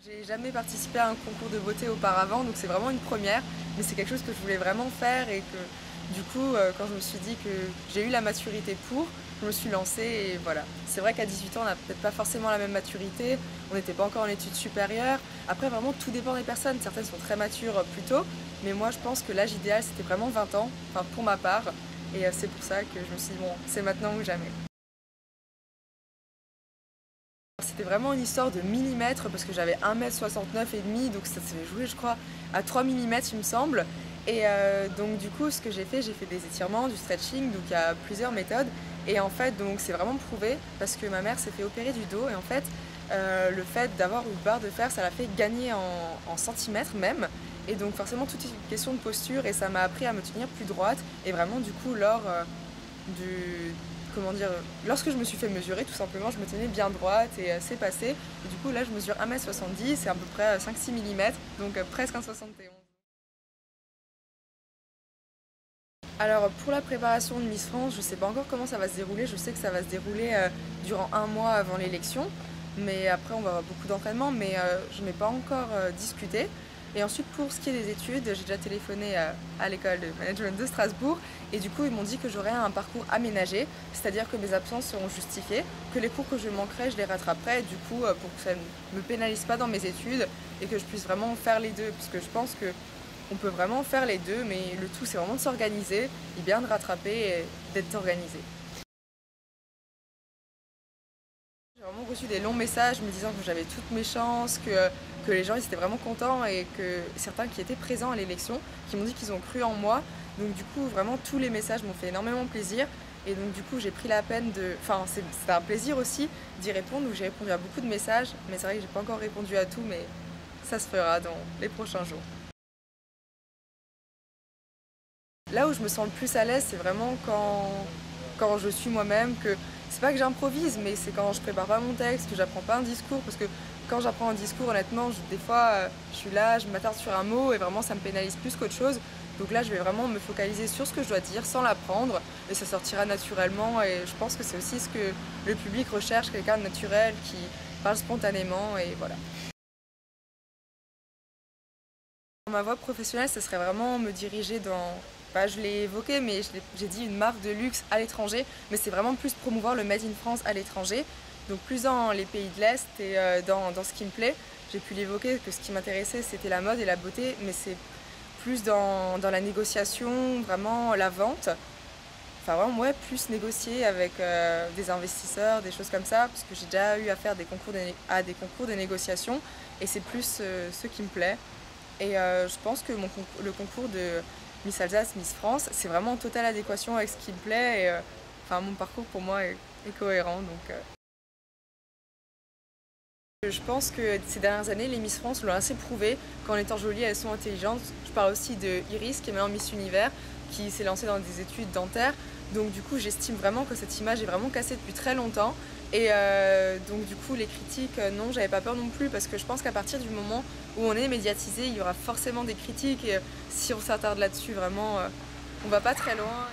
J'ai jamais participé à un concours de beauté auparavant, donc c'est vraiment une première, mais c'est quelque chose que je voulais vraiment faire et que du coup, quand je me suis dit que j'ai eu la maturité pour, je me suis lancée et voilà. C'est vrai qu'à 18 ans, on n'a peut-être pas forcément la même maturité, on n'était pas encore en études supérieures. Après, vraiment, tout dépend des personnes. Certaines sont très matures plus tôt, mais moi, je pense que l'âge idéal, c'était vraiment 20 ans, enfin pour ma part, et c'est pour ça que je me suis dit, bon, c'est maintenant ou jamais. C'était vraiment une histoire de millimètres parce que j'avais 1,69 m et demi, donc ça s'est joué je crois à 3 millimètres il me semble. Et donc du coup ce que j'ai fait des étirements, du stretching, donc il y a plusieurs méthodes. Et en fait donc c'est vraiment prouvé parce que ma mère s'est fait opérer du dos et en fait le fait d'avoir une barre de fer ça l'a fait gagner en centimètres même. Et donc forcément tout est une question de posture et ça m'a appris à me tenir plus droite et vraiment du coup lors du comment dire, lorsque je me suis fait mesurer, tout simplement, je me tenais bien droite et c'est passé. Et du coup, là, je mesure 1,70 m, c'est à peu près 5-6 mm, donc presque 1,71 m. Alors, pour la préparation de Miss France, je ne sais pas encore comment ça va se dérouler. Je sais que ça va se dérouler durant un mois avant l'élection. Mais après, on va avoir beaucoup d'entraînement, mais je n'ai pas encore discuté. Et ensuite, pour ce qui est des études, j'ai déjà téléphoné à l'école de management de Strasbourg et du coup, ils m'ont dit que j'aurais un parcours aménagé, c'est-à-dire que mes absences seront justifiées, que les cours que je manquerai, je les rattraperai, et du coup, pour que ça ne me pénalise pas dans mes études et que je puisse vraiment faire les deux, parce que je pense que on peut vraiment faire les deux, mais le tout, c'est vraiment de s'organiser et bien de rattraper et d'être organisé. J'ai vraiment reçu des longs messages me disant que j'avais toutes mes chances, que les gens ils étaient vraiment contents et que certains qui étaient présents à l'élection, qui m'ont dit qu'ils ont cru en moi. Donc du coup, vraiment tous les messages m'ont fait énormément plaisir. Et donc du coup, j'ai pris la peine de... Enfin, c'était un plaisir aussi d'y répondre. Donc j'ai répondu à beaucoup de messages, mais c'est vrai que j'ai pas encore répondu à tout, mais ça se fera dans les prochains jours. Là où je me sens le plus à l'aise, c'est vraiment quand je suis moi-même, que c'est pas que j'improvise, mais c'est quand je prépare pas mon texte, que j'apprends pas un discours, parce que quand j'apprends un discours, honnêtement, des fois, je suis là, je m'attarde sur un mot et vraiment ça me pénalise plus qu'autre chose. Donc là, je vais vraiment me focaliser sur ce que je dois dire sans l'apprendre et ça sortira naturellement et je pense que c'est aussi ce que le public recherche, quelqu'un de naturel qui parle spontanément et voilà. Ma voie professionnelle, ce serait vraiment me diriger dans, bah, je l'ai évoqué, mais j'ai dit une marque de luxe à l'étranger, mais c'est vraiment plus promouvoir le Made in France à l'étranger, donc plus dans les pays de l'Est et dans ce qui me plaît. J'ai pu l'évoquer que ce qui m'intéressait c'était la mode et la beauté, mais c'est plus dans la négociation, vraiment la vente. Enfin vraiment, ouais, plus négocier avec des investisseurs, des choses comme ça, parce que j'ai déjà eu à faire à des concours de négociation et c'est plus ce qui me plaît. Et je pense que le concours de Miss Alsace, Miss France, c'est vraiment en totale adéquation avec ce qui me plaît. Et, enfin, mon parcours pour moi est cohérent. Je pense que ces dernières années, les Miss France l'ont assez prouvé qu'en étant jolies, elles sont intelligentes. Je parle aussi de Iris, qui est maintenant Miss Univers, qui s'est lancée dans des études dentaires. Donc du coup, j'estime vraiment que cette image est vraiment cassée depuis très longtemps. Et donc du coup, les critiques, non, j'avais pas peur non plus, parce que je pense qu'à partir du moment où on est médiatisé, il y aura forcément des critiques. Et si on s'attarde là-dessus, vraiment, on va pas très loin.